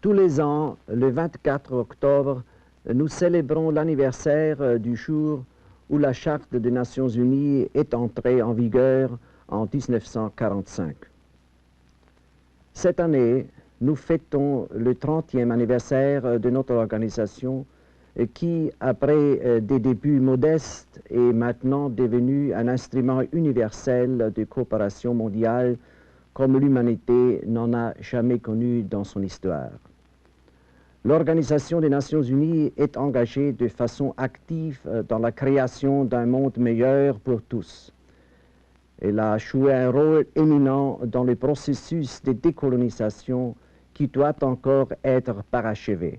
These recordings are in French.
Tous les ans, le 24 octobre, nous célébrons l'anniversaire du jour où la Charte des Nations Unies est entrée en vigueur en 1945. Cette année, nous fêtons le 30e anniversaire de notre organisation qui, après des débuts modestes, est maintenant devenu un instrument universel de coopération mondiale comme l'humanité n'en a jamais connu dans son histoire. L'Organisation des Nations Unies est engagée de façon active dans la création d'un monde meilleur pour tous. Elle a joué un rôle éminent dans le processus de décolonisation qui doit encore être parachevé.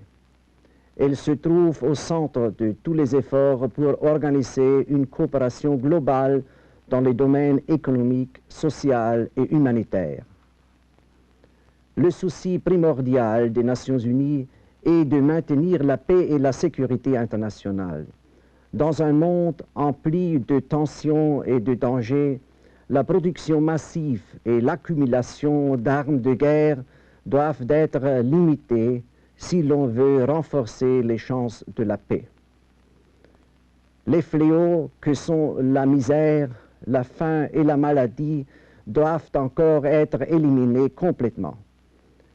Elle se trouve au centre de tous les efforts pour organiser une coopération globale dans les domaines économiques, social et humanitaires. Le souci primordial des Nations Unies est de maintenir la paix et la sécurité internationale. Dans un monde empli de tensions et de dangers, la production massive et l'accumulation d'armes de guerre doivent être limitées si l'on veut renforcer les chances de la paix. Les fléaux que sont la misère, la faim et la maladie doivent encore être éliminés complètement.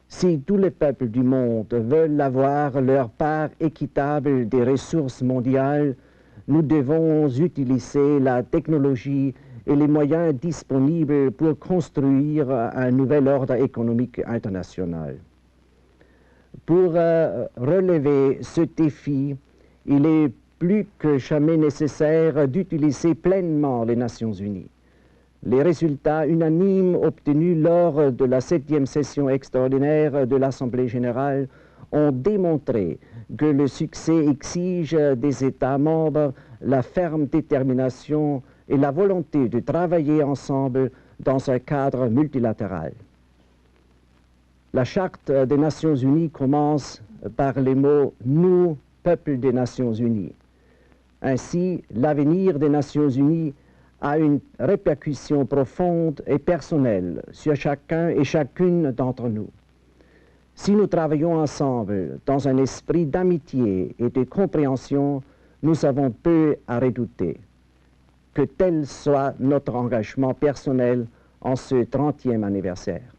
Si tous les peuples du monde veulent avoir leur part équitable des ressources mondiales, nous devons utiliser la technologie et les moyens disponibles pour construire un nouvel ordre économique international. Pour relever ce défi, il est plus que jamais nécessaire d'utiliser pleinement les Nations Unies. Les résultats unanimes obtenus lors de la 7e session extraordinaire de l'Assemblée générale ont démontré que le succès exige des États membres la ferme détermination et la volonté de travailler ensemble dans un cadre multilatéral. La Charte des Nations Unies commence par les mots « Nous, peuple des Nations Unies ». Ainsi, l'avenir des Nations Unies a une répercussion profonde et personnelle sur chacun et chacune d'entre nous. Si nous travaillons ensemble dans un esprit d'amitié et de compréhension, nous avons peu à redouter. Que tel soit notre engagement personnel en ce 30e anniversaire.